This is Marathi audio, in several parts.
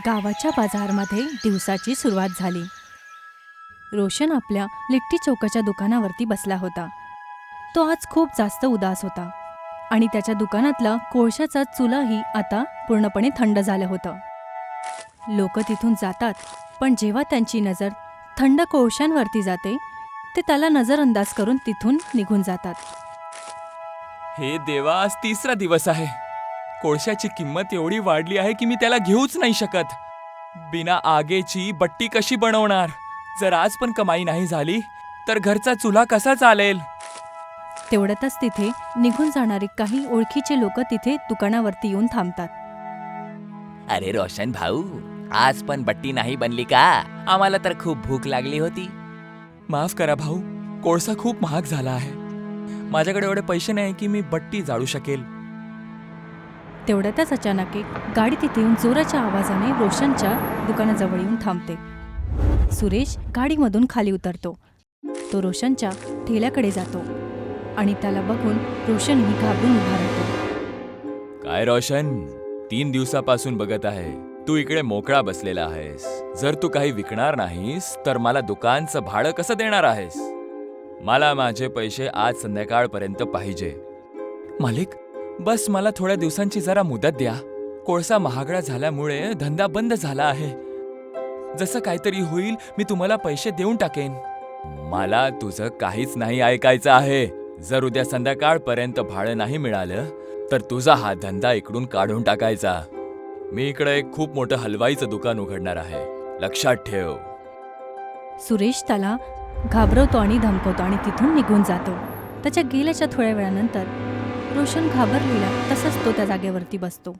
गावाच्या बाजारमध्ये दिवसाची सुरुवात झाली. रोशन आपल्या लिट्टी चौकाच्या दुकानावरती बसला होता. तो आज खूप जास्त उदास होता आणि त्याच्या दुकानातला कोळशाचा चुलाही आता पूर्णपणे थंड झालं होतं. लोक तिथून जातात, पण जेव्हा त्यांची नजर थंड कोळशांवरती जाते ते त्याला नजरअंदाज करून तिथून निघून जातात. हे देवा, आज तिसरा दिवस आहे. कोळशाची किंमत एवढी वाढली आहे की मी त्याला घेऊच नाही शकत. बिना आगेची बट्टी कशी बनवणार? जर आज पण कमाई नाही झाली तर घरचा चुला कसा चालेल? तेवढ्यातच तिथे निघून जाणारे काही ओळखीचे लोक तिथे दुकानावरती येऊन थांबतात. अरे रोशन भाऊ, आज पण बट्टी नाही बनली का? आम्हाला तर खूप भूक लागली होती. माफ करा भाऊ, कोळसा खूप महाग झाला आहे. माझ्याकडे एवढे पैसे नाही की मी बट्टी जाळू शकेल. तेवढ्यातच अचानक एक गाडी तिथे येऊन जोराच्या आवाजाने रोशनच्या दुकानाजवळ येऊन थांबते. सुरेश गाडीमधून खाली उतरतो. तो रोशनच्या ठेल्याकडे जातो आणि त्याला बघून रोशनही घाबरून उभा राहतो. काय रोशन, 3 दिवसापासून बघत आहे तू इकडे मोकळा बसलेला आहेस. जर तू काही विकणार नाहीस तर मला दुकानचं भाडं कसं देणार आहेस? मला माझे पैसे आज संध्याकाळपर्यंत पाहिजे. मालिक, बस मला थोड्या दिवसांची जरा मुदत द्या. कोळसा महागडा झाल्यामुळे धंदा बंद झाला आहे. जसं काहीतरी होईल मी तुम्हाला पैसे देऊन टाकेन. मला तुझं काहीच नाही ऐकायचं आहे. जर उद्या संध्याकाळपर्यंत भाडं नाही मिळालं तर तुझा हा धंदा इकडून काढून टाकायचा. मी इकडे एक खूप मोठं हलवाईचं दुकान उघडणार आहे, लक्षात ठेव. सुरेश त्याला घाबरवतो आणि धमकवतो आणि तिथून निघून जातो. त्याच्या गेल्याच्या थोड्या वेळानंतर रोशन घाबरलेला तसंच तो त्या जागेवरती बसतो.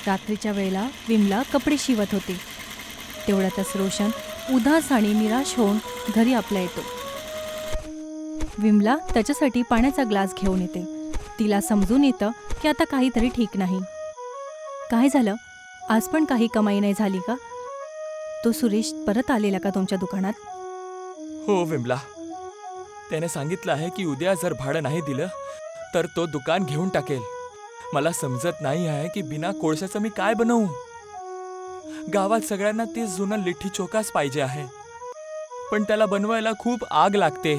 रात्रीच्या वेळेला विमला कपडे शिवत होती. तेवढ्यातच रोशन उदास आणि निराश होऊन घरी आपल्या येतो. विमला त्याच्यासाठी पाण्याचा ग्लास घेऊन येते. तिला समजून येतं की आता काहीतरी ठीक नाही. काय झालं? आज पण काही कमाई नाही झाली का? तो सुरेश परत आलेला का तुमच्या दुकानात? हो विमला, त्याने सांगितलं आहे की उद्या जर भाडं नाही दिलं तर तो दुकान घेऊन टाकेल. मला समजत नाही आहे की बिना कोळशाचं मी काय बनवू. गावात सगळ्यांना ते जुनं लिट्टी चोकाच पाहिजे आहे, पण त्याला बनवायला खूप आग लागते.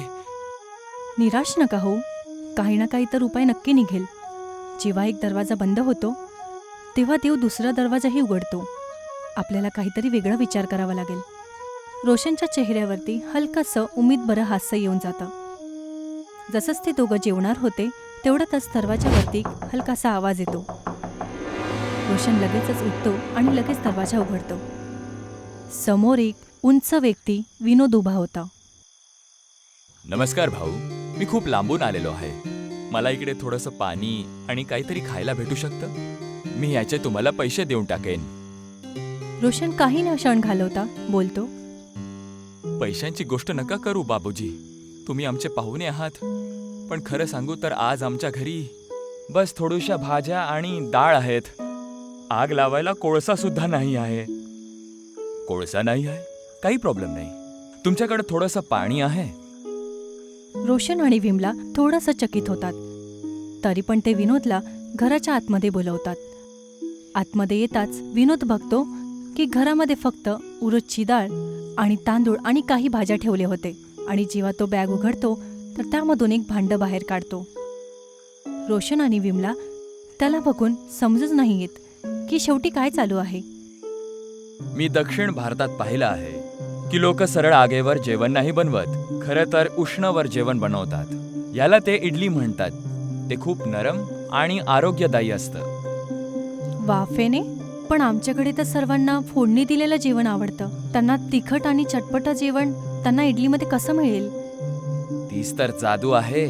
निराश नका हो, काही ना काही तर उपाय नक्की निघेल. जेव्हा एक दरवाजा बंद होतो तेव्हा देव दुसरा दरवाजाही उघडतो. आपल्याला काहीतरी वेगळा विचार करावा लागेल. रोशनच्या चेहऱ्यावरती हलकंसं उमेदभरं हास्य येऊन जातं. जसंच ते दोघं जेवणार होते तेवढ्यातच दरवाजावरती हलकासा आवाज येतो. रोशन लगेचच उठतो आणि लगेच दरवाजा उघडतो. समोर एक उंच व्यक्ती विनोद उभा होता. नमस्कार भाऊ, मी खूप लांबून आलेलो आहे. मला इकडे थोडंसं पाणी आणि काहीतरी खायला भेटू शकतं? मी याचे तुम्हाला पैसे देऊन टाकेन. रोशन काही न क्षण घालवता बोलतो, पैशांची गोष्ट नका करू बाबूजी, तुम्ही आमचे पाहुणे आहात. पण खरं सांगू तर आज आमच्या घरी बस थोड्याशा भाज्या आणि डाळ आहेत. आग लावायला कोळसा सुद्धा नाही आहे. कोळसा नाही आहे, काही प्रॉब्लेम नाही. तुमच्याकडे थोडंसं पाणी आहे? रोशन आणि विमला थोडंसं चकित होतात. तरी पण ते विनोदला घराच्या आतमध्ये बोलवतात. आतमध्ये येताच विनोद बघतो की घरामध्ये फक्त उडदाची डाळ आणि तांदूळ आणि काही भाज्या ठेवले होते. आणि जेव्हा तो बॅग उघडतो तर त्यामधून एक भांडं बाहेर काढतो. रोशन आणि विमला त्याला बघून समजूच नाही येत की शेवटी काय चालू आहे. मी दक्षिण भारतात पाहिलं आहे की लोक सरळ आगेवर जेवण नाही बनवत, खरं तर उष्णवर जेवण बनवतात. याला ते इडली म्हणतात. ते खूप नरम आणि आरोग्यदायी असतं. वाफेने? पण आमच्याकडे तर सर्वांना फोडणी दिलेलं जेवण आवडतं. त्यांना तिखट आणि चटपट जेवण त्यांना इडलीमध्ये कसं मिळेल? तीच तर जादू आहे.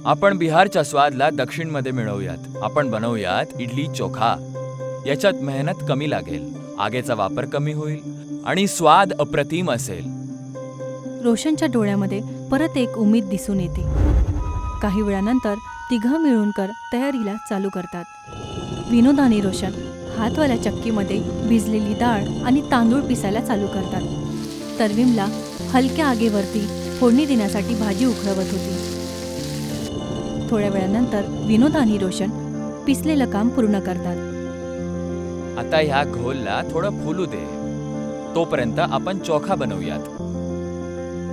आपण बिहारच्या स्वादला दक्षिणमध्ये मिळवूयात. आपण बनवूयात इडली चोखा. याच्यात मेहनत कमी लागेल, आगेचा वापर कमी होईल आणि स्वाद अप्रतिम असेल. रोशनच्या डोळ्यामध्ये परत एक उमेद दिसून येते. काही वेळानंतर तिघं मिळून तयारीला चालू करतात. विनोद आणि रोशन हातवाल्या चक्कीमध्ये भिजलेली डाळ आणि तांदूळ पिसायला चालू करतात. तर विमला हलक्या आगेवरती फोडणी देण्यासाठी भाजी उकळवत होती. थोड्या वेळानंतर विनोद आणि रोशन पिसलेलं काम पूर्ण करतात. आता ह्या घोलला थोडं फुलू दे. तोपर्यंत आपण चोखा बनवूयात.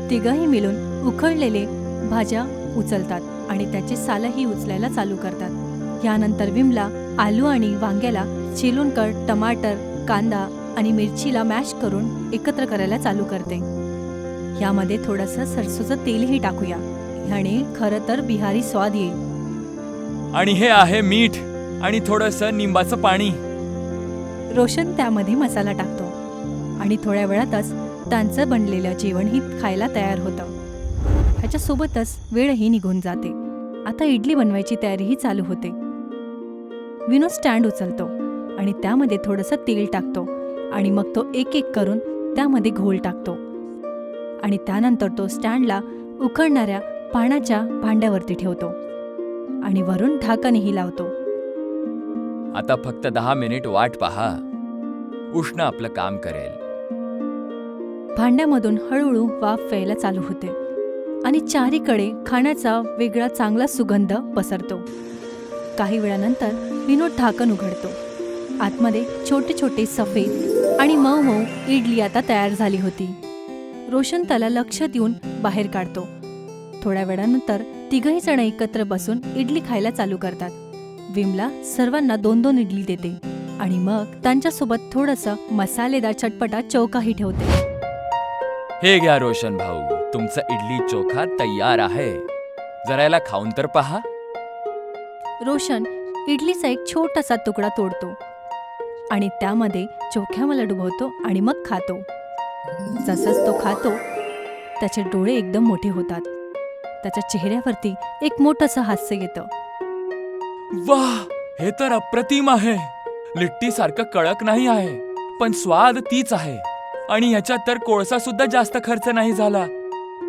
तिघंही मिळून उखळलेले भाज्या उचलतात आणि त्याचे सालही उचलायला चालू करतात. यानंतर विमला आलू आणि वांग्याला चिरून टमाटर, कांदा आणि मिरचीला मॅश करून एकत्र करायला चालू करते. यामध्ये थोडंसं सरसोचं तेलही टाकूया. ह्याने खरं तर बिहारी स्वाद येईल. आणि हे आहे मीठ आणि थोडंसं निंबाचं पाणी. रोशन त्यामध्ये मसाला टाकतो आणि थोड्या वेळातच त्यांचं बनलेलं जेवणही खायला तयार होतं. ह्याच्यासोबतच वेळही निघून जाते. आता इडली बनवायची तयारीही चालू होते. विनोद स्टँड उचलतो आणि त्यामध्ये थोडंसं तेल टाकतो आणि मग तो एक एक करून त्यामध्ये घोल टाकतो आणि त्यानंतर तो स्टँडला उकळणाऱ्या पाण्याच्या भांड्यावरती ठेवतो आणि वरून ढाकणही लावतो. आता फक्त 10 मिनिट वाट पहा. उष्ण आपलं काम करेल. भांड्यामधून हळूहळू वाफ यायला चालू होते आणि चारीकडे खाण्याचा वेगळा चांगला सुगंध पसरतो. काही वेळानंतर विनोद ढाकण उघडतो. आतमध्ये छोटे छोटे सफेद आणि मऊ मऊ इडली आता तयार झाली होती. रोशन त्याला लक्ष देऊन बाहेर काढतो. थोड्या वेळानंतर तिघही जण एकत्र बसून इडली खायला चालू करतात. विमला सर्वांना 2-2 इडली देते आणि मग त्यांच्यासोबत थोडंसं मसालेदार चटपटा चौकाही ठेवते. हे घ्या रोशन भाऊ, तुमचा इडली चोखा तयार आहे. जरा याला खाऊन तर पहा. रोशन इडलीचा एक छोटासा तुकडा तोडतो आणि त्यामध्ये चोख्यामध्ये डुबवतो आणि मग खातो. जसंच तो खातो त्याचे डोळे एकदम मोठे होतात. त्याच्या चेहऱ्यावरती एक मोठंसं हास्य येतं. वाह, हे तर अप्रतिम आहे. लिट्टी सारखं कडक नाही आहे, पण स्वाद तीच आहे. आणि ह्याच्यात तर कोळसा सुद्धा जास्त खर्च नाही झाला.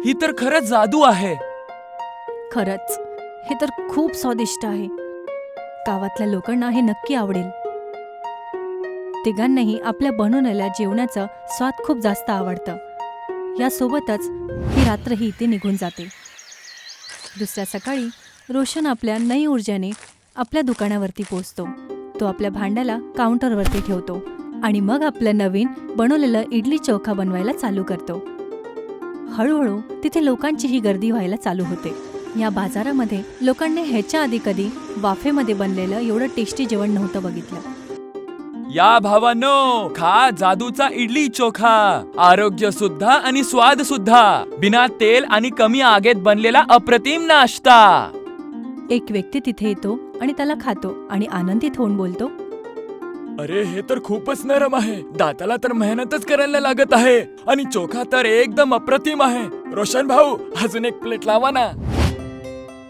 ही तर खरंच जादू आहे. खरंच हे तर खूप स्वादिष्ट आहे. गावातल्या लोकांना हे नक्की आवडेल. तिघांनाही आपल्या बनवलेल्या जेवणाचं स्वाद खूप जास्त आवडतं. यासोबतच ही रात्रही इथे निघून जाते. दुसऱ्या सकाळी रोशन आपल्या नई ऊर्जाने आपल्या दुकानावरती पोहोचतो. तो आपल्या भांड्याला काउंटरवरती ठेवतो आणि मग आपलं नवीन बनवलेलं इडली चोखा बनवायला चालू करतो. हळूहळू तिथे लोकांचीही गर्दी व्हायला चालू होते. या बाजारामध्ये लोकांनी ह्याच्या आधी कधी वाफेमध्ये बनलेलं एवढं टेस्टी जेवण नव्हतं बघितलं. या भावांनो, खा जादूचा इडली चोखा. आरोग्य सुद्धा आणि स्वाद सुद्धा. बिना तेल आणि कमी आगेत बनलेला अप्रतिम नाश्ता. एक व्यक्ती तिथे येतो आणि त्याला खातो आणि आनंदित होऊन बोलतो, अरे हे तर खूपच नरम आहे. दाताला तर मेहनतच करायला लागत आहे. आणि चोखा तर एकदम अप्रतिम आहे. रोशन भाऊ, अजून एक प्लेट लावा ना.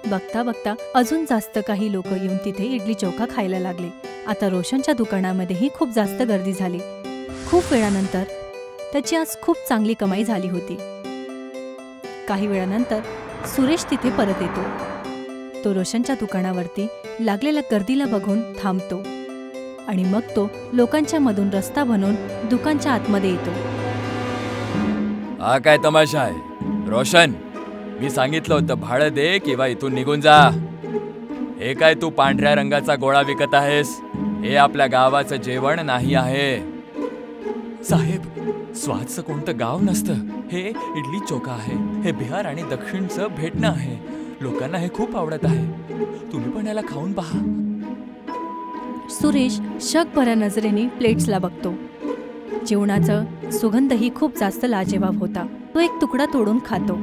बघता बघता अजून जास्त काही लोक येऊन तिथे इडली चोखा खायला लागले. आता रोशनच्या दुकानामध्येही खूप जास्त गर्दी झाली. खूप वेळानंतर त्याची आज खूप चांगली कमाई झाली होती. काही वेळानंतर सुरेश तिथे परत येतो. तो रोशनच्या दुकानावरती लागलेल्या गर्दीला बघून थांबतो आणि मग तो लोकांच्या मधून रस्ता बनवून दुकानच्या आतमध्ये येतो. हा काय तमाशा आहे? रोशन, मी सांगितलं होतं भाडं दे किंवा इथून निघून जा. हे काय तू पांढऱ्या रंगाचा गोळा विकत आहेस? हे आपल्या गावाचं जेवण नाही आहे. साहेब, स्वादचं कोणतं गाव नसतं. हे इडली चोखा आहे. हे बिहार आणि दक्षिणचं भेटणं आहे. लोकांना हे खूप आवडत आहे. तुम्ही पण याला खाऊन पहा. सुरेश शकभऱ्या नजरेने प्लेट्सला बघतो. जेवणाचा सुगंधही खूप जास्त लाजवाब होता. तो एक तुकडा तोडून खातो.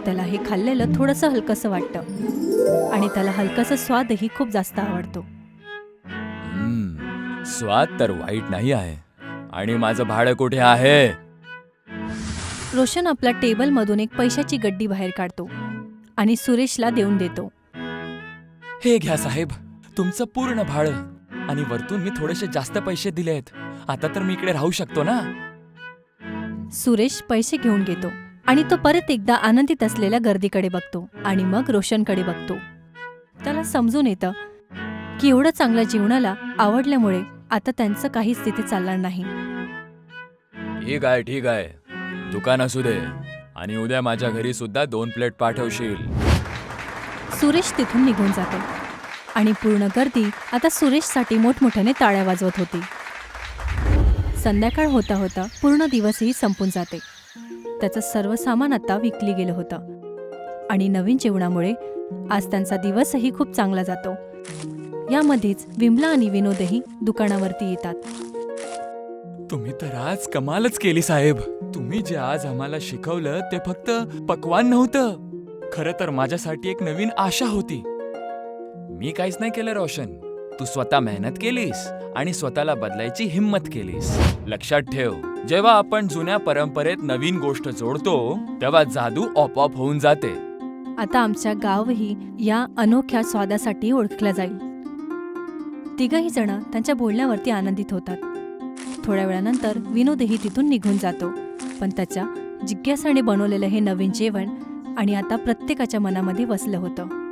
त्याला हे खाल्लेलं थोडंसं हलकंसं वाटतं आणि त्याला हलकासा स्वादही खूप जास्त आवडतो. स्वाद तर वाईट नाही आहे. आणि माझं भाडं कुठे आहे? रोशन आपल्या टेबलमधून एक पैशाची गड्डी बाहेर काढतो आणि सुरेशला देऊन देतो. हे घ्या साहेब, तुमचं पूर्ण भाडं. आणि वरतून मी थोडेसे जास्त पैसे दिलेत. आता तर मी इकडे राहू शकतो ना? सुरेश पैसे घेऊन घेतो आणि तो परत एकदा आनंदित असलेल्या गर्दीकडे बघतो आणि मग रोशनकडे बघतो. त्याला समजून येतं की एवढं चांगल्या जीवनाला आवडल्यामुळे आता त्यांचं काहीच तिथे चालणार नाही. ठीक आहे, ठीक आहे. दुकान असू दे. आणि उद्या माझ्या घरी सुद्धा 2 प्लेट पाठवशील. सुरेश तिथून निघून जातो आणि पूर्ण गर्दी आता सुरेशसाठी मोठमोठ्याने टाळ्या वाजवत होती. संध्याकाळ होता होता पूर्ण दिवसही संपून जाते. त्याचं सर्व सामान आता विकली गेलं होतं आणि नवीन जेवणामुळे आज त्यांचा दिवसही खूप चांगला जातो. यामध्येच विमला आणि विनोदही दुकानावरती येतात. तुम्ही तर आज कमालच केली साहेब. तुम्ही जे आज आम्हाला शिकवलं ते फक्त पक्वान नव्हतं, खरं तर माझ्यासाठी एक नवीन आशा होती. मी काहीच नाही केलं रोशन, तू स्वतः मेहनत केलीस आणि स्वतःला बदलायची हिम्मत केलीस. लक्षात ठेव, जेव्हा आपण जुन्या परंपरेत नवीन गोष्ट जोडतो तेव्हा जादू आपोआप होऊन जाते. आता आमच्या गावही या अनोख्या स्वादासाठी ओळखला जाईल. तिघही जण त्यांच्या बोलण्यावरती आनंदित होतात. थोड्या वेळानंतर विनोदही तिथून निघून जातो, पण त्याच्या जिज्ञासाने बनवलेलं हे नवीन जेवण आणि आता प्रत्येकाच्या मनामध्ये वसलं होतं.